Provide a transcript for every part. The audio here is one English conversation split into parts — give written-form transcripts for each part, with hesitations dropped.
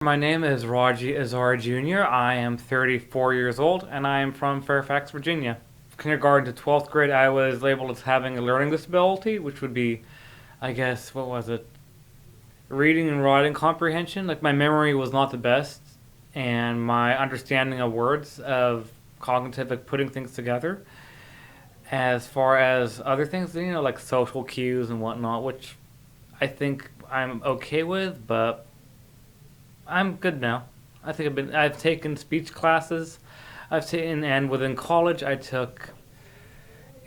My name is Raji Azar Jr. I am 34 years old and I am from Fairfax, Virginia. Kindergarten to 12th grade, I was labeled as having a learning disability, which would be, I guess, what was it? Reading and writing comprehension. Like, my memory was not the best, and my understanding of words, of cognitive, like putting things together. As far as other things, like social cues and whatnot, which I think I'm okay with, but I'm good now. I've taken speech classes. And within college, I took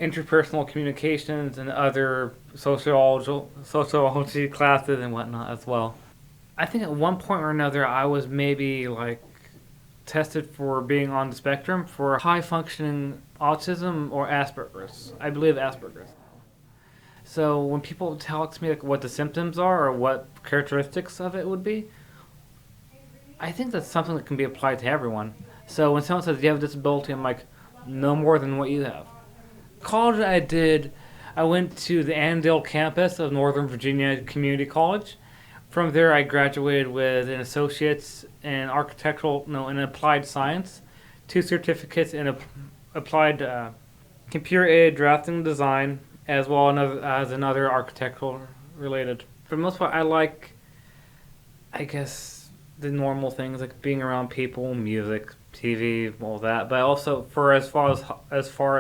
interpersonal communications and other sociology classes and whatnot as well. I think at one point or another, I was maybe like tested for being on the spectrum for high functioning autism or Asperger's. I believe Asperger's. So when people talk to me like what the symptoms are or what characteristics of it would be, I think that's something that can be applied to everyone. So when someone says you have a disability, I'm like, no more than what you have. College I went to the Annandale campus of Northern Virginia Community College. From there, I graduated with an associate's in in applied science, two certificates in applied computer-aided drafting and design, as well as another architectural related. For the most part, I guess, the normal things like being around people, music, TV, all that. But also, for as far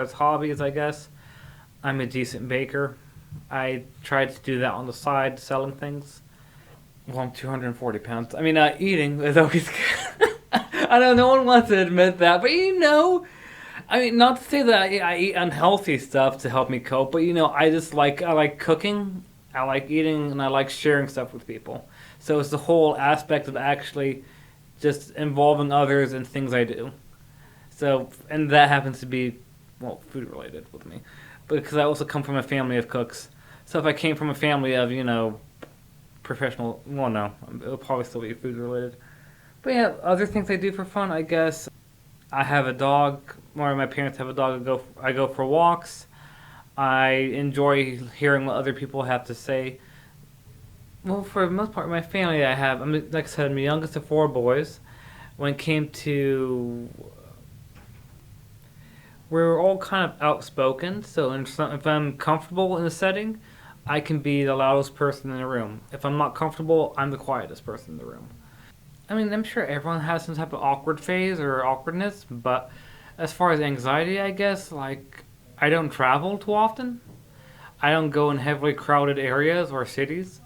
as hobbies, I guess, I'm a decent baker. I tried to do that on the side, selling things. Well, I'm 240 pounds. I mean, eating is always good. I know no one wants to admit that, but I mean, not to say that I eat unhealthy stuff to help me cope, but I like cooking, I like eating, and I like sharing stuff with people. So it's the whole aspect of actually just involving others in things I do. So, and that happens to be, well, food related with me. Because I also come from a family of cooks. So if I came from a family of, professional, well, no, it'll probably still be food related. But yeah, other things I do for fun, I guess. I have a dog, or my parents have a dog. I go for walks. I enjoy hearing what other people have to say. Well, for the most part, my family like I said, I'm the youngest of four boys. When it came to, we're all kind of outspoken, so if I'm comfortable in a setting, I can be the loudest person in the room. If I'm not comfortable, I'm the quietest person in the room. I mean, I'm sure everyone has some type of awkward phase or awkwardness, but as far as anxiety, I guess, like, I don't travel too often. I don't go in heavily crowded areas or cities.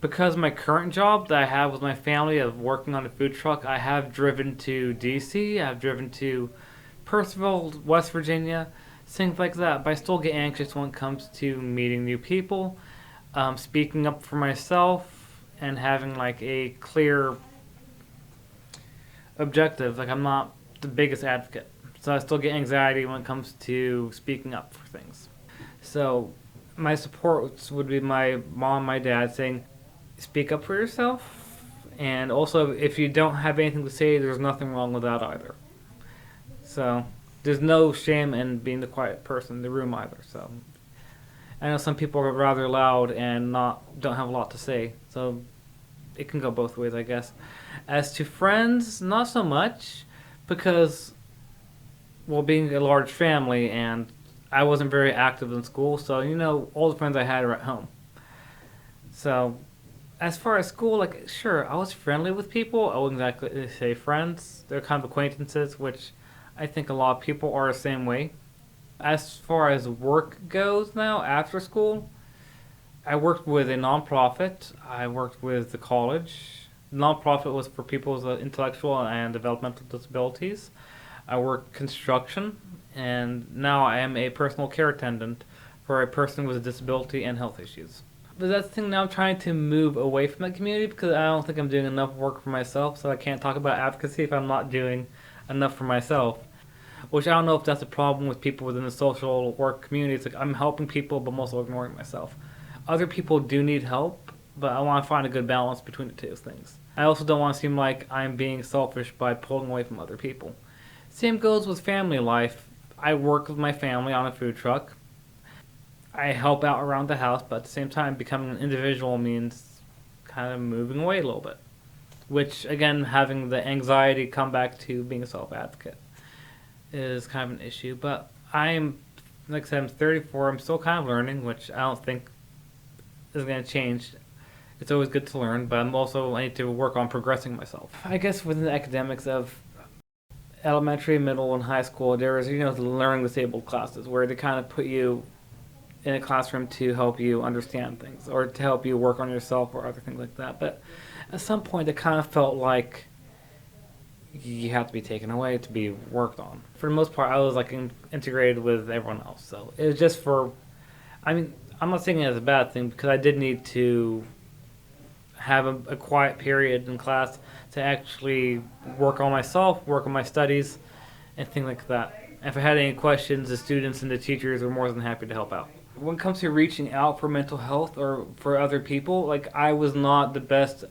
Because my current job that I have with my family of working on a food truck, I have driven to DC, I've driven to Percival, West Virginia, things like that. But I still get anxious when it comes to meeting new people, speaking up for myself, and having like a clear objective. Like, I'm not the biggest advocate, so I still get anxiety when it comes to speaking up for things. So my supports would be my mom, my dad saying, speak up for yourself, and also if you don't have anything to say, there's nothing wrong with that either. So there's no shame in being the quiet person in the room either. So I know some people are rather loud and don't have a lot to say, so it can go both ways, I guess. As to friends, not so much, because, well, being a large family and I wasn't very active in school, so all the friends I had are at home. So as far as school, like, sure, I was friendly with people. I wouldn't exactly say friends. They're kind of acquaintances, which I think a lot of people are the same way. As far as work goes now, after school, I worked with a nonprofit. I worked with the college. The nonprofit was for people with intellectual and developmental disabilities. I worked construction, and now I am a personal care attendant for a person with a disability and health issues. But that's the thing, now I'm trying to move away from that community because I don't think I'm doing enough work for myself, so I can't talk about advocacy if I'm not doing enough for myself. Which I don't know if that's a problem with people within the social work community. It's like I'm helping people, but I'm also ignoring myself. Other people do need help, but I want to find a good balance between the two things. I also don't want to seem like I'm being selfish by pulling away from other people. Same goes with family life. I work with my family on a food truck. I help out around the house, but at the same time, becoming an individual means kind of moving away a little bit. which again, having the anxiety come back to being a self-advocate is kind of an issue. But I'm, like I said, I'm 34. I'm still kind of learning, which I don't think is going to change. It's always good to learn, but I need to work on progressing myself. I guess within the academics of elementary, middle, and high school, there was the learning disabled classes where they kind of put you in a classroom to help you understand things or to help you work on yourself or other things like that. But at some point, it kind of felt like you have to be taken away to be worked on. For the most part, I was like integrated with everyone else, so it was just for. I mean, I'm not saying it as a bad thing because I did need to have a quiet period in class to actually work on myself, work on my studies, and things like that. If I had any questions, the students and the teachers were more than happy to help out. When it comes to reaching out for mental health or for other people, like I was not the best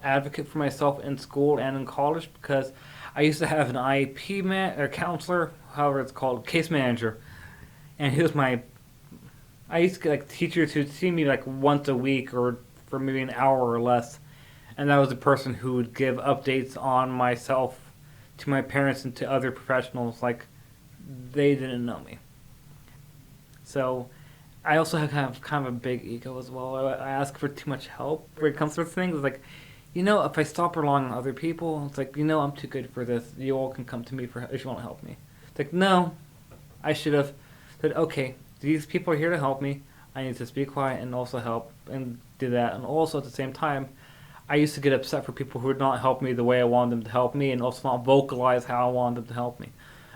advocate for myself in school and in college because I used to have an IEP or counselor, however it's called, case manager, and he was my. I used to get like teachers who'd see me like once a week or for maybe an hour or less, and that was the person who would give updates on myself to my parents and to other professionals like they didn't know me. So I also have kind of a big ego as well. I ask for too much help when it comes to things. It's like, if I stop relying on other people, it's like, I'm too good for this. You all can come to me for if you want to help me. It's like, no, I should have said, okay, these people are here to help me. I need to be quiet and also help and do that. And also at the same time, I used to get upset for people who would not help me the way I wanted them to help me and also not vocalize how I wanted them to help me.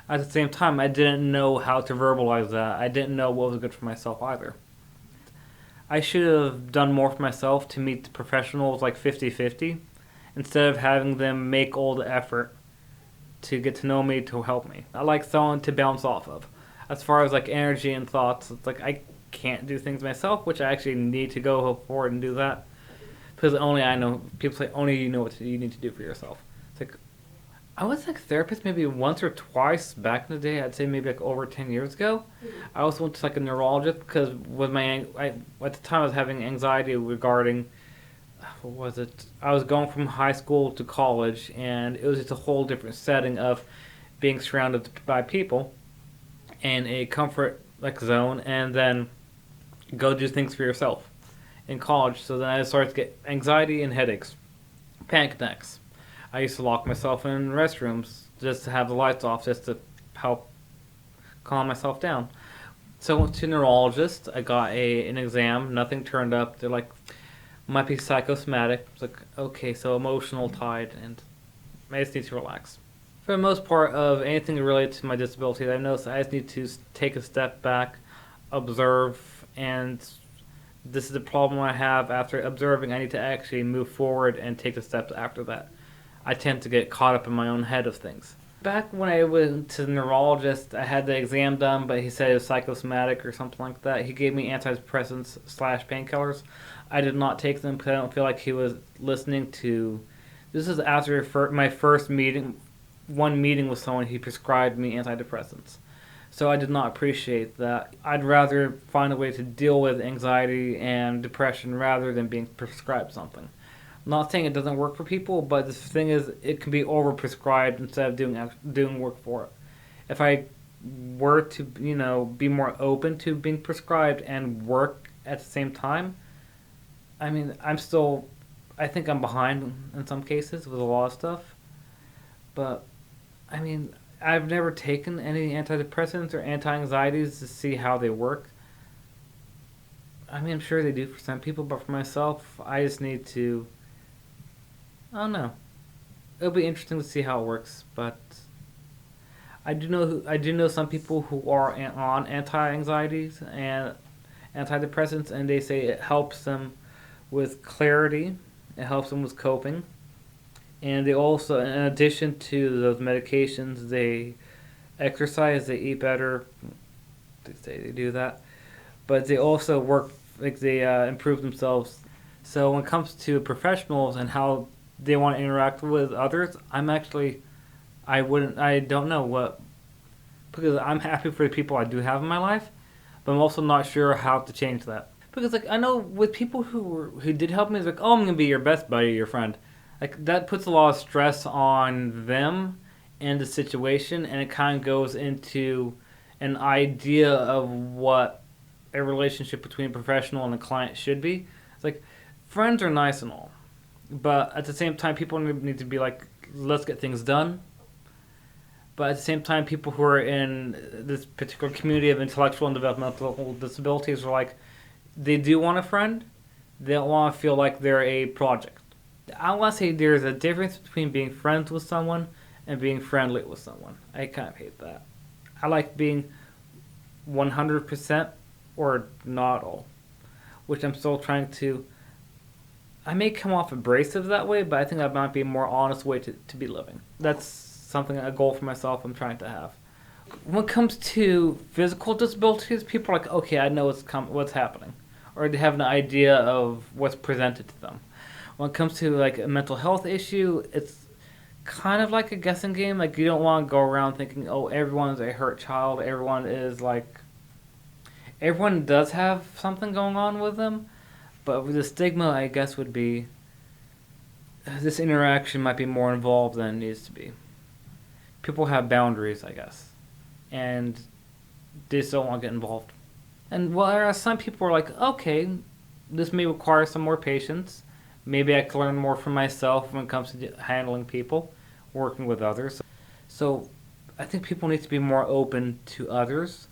At the same time, I didn't know how to verbalize that. I didn't know what was good for myself either. I should have done more for myself to meet the professionals like 50-50 instead of having them make all the effort to get to know me, to help me. I like someone to bounce off of. As far as like energy and thoughts, it's like I can't do things myself, which I actually need to go forward and do that. Because only I know, people say only you know what you need to do for yourself. It's like, I was like therapist maybe once or twice back in the day. I'd say maybe like over 10 years ago. I also went to like a neurologist because with at the time I was having anxiety regarding, what was it? I was going from high school to college and it was just a whole different setting of being surrounded by people in a comfort like zone and then go do things for yourself in college. So then I started to get anxiety and headaches, panic attacks. I used to lock myself in restrooms just to have the lights off, just to help calm myself down. So I went to a neurologist. I got an exam. Nothing turned up. They're like, might be psychosomatic. It's like, okay, so emotional tied, and I just need to relax. For the most part of anything related to my disability, I've noticed I just need to take a step back, observe, and this is the problem I have. After observing, I need to actually move forward and take the steps after that. I tend to get caught up in my own head of things. Back when I went to the neurologist, I had the exam done, but he said it was psychosomatic or something like that. He gave me antidepressants / painkillers. I did not take them because I don't feel like he was listening to. This is after my first meeting, one meeting with someone. He prescribed me antidepressants. So I did not appreciate that. I'd rather find a way to deal with anxiety and depression rather than being prescribed something. I'm not saying it doesn't work for people, but the thing is, it can be overprescribed instead of doing work for it. If I were to, be more open to being prescribed and work at the same time, I mean, I think I'm behind in some cases with a lot of stuff. But, I mean, I've never taken any antidepressants or anti-anxieties to see how they work. I mean, I'm sure they do for some people, but for myself, I just need to. I don't know. It'll be interesting to see how it works, but I do know some people who are on anti-anxieties and antidepressants, and they say it helps them with clarity. It helps them with coping, and they also, in addition to those medications, they exercise, they eat better. They say they do that, but they also work like they improve themselves. So when it comes to professionals and how they want to interact with others, I don't know what, because I'm happy for the people I do have in my life, but I'm also not sure how to change that. Because like I know with people who did help me, it's like, oh, I'm gonna be your best buddy, your friend. Like that puts a lot of stress on them and the situation, and it kind of goes into an idea of what a relationship between a professional and a client should be. It's like friends are nice and all, but at the same time, people need to be like, let's get things done. But at the same time, people who are in this particular community of intellectual and developmental disabilities are like, they do want a friend. They don't want to feel like they're a project. I want to say there's a difference between being friends with someone and being friendly with someone. I kind of hate that. I like being 100% or not all, which I'm still trying to. I may come off abrasive that way, but I think that might be a more honest way to be living. That's something, a goal for myself I'm trying to have. When it comes to physical disabilities, people are like, okay, I know what's happening, or they have an idea of what's presented to them. When it comes to like a mental health issue, it's kind of like a guessing game. Like you don't want to go around thinking, oh, everyone's a hurt child. Everyone does have something going on with them, but with the stigma, I guess would be this interaction might be more involved than it needs to be. People have boundaries, I guess, and they just don't want to get involved. And whereas some people are like, okay, this may require some more patience. Maybe I can learn more from myself when it comes to handling people, working with others. So I think people need to be more open to others,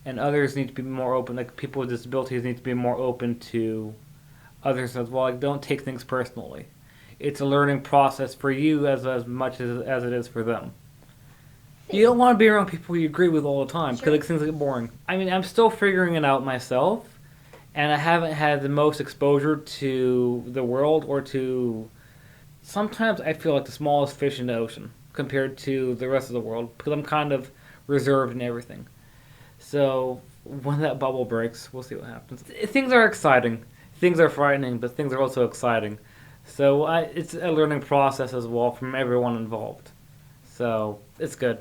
and others need to be more open. Like people with disabilities need to be more open to others as well. Like don't take things personally. It's a learning process for you as much as it is for them. You don't want to be around people you agree with all the time because like, things get boring. I mean, I'm still figuring it out myself. And I haven't had the most exposure to the world or to... Sometimes I feel like the smallest fish in the ocean compared to the rest of the world because I'm kind of reserved in everything. So when that bubble breaks, we'll see what happens. Things are exciting. Things are frightening, but things are also exciting. So it's a learning process as well from everyone involved. So it's good.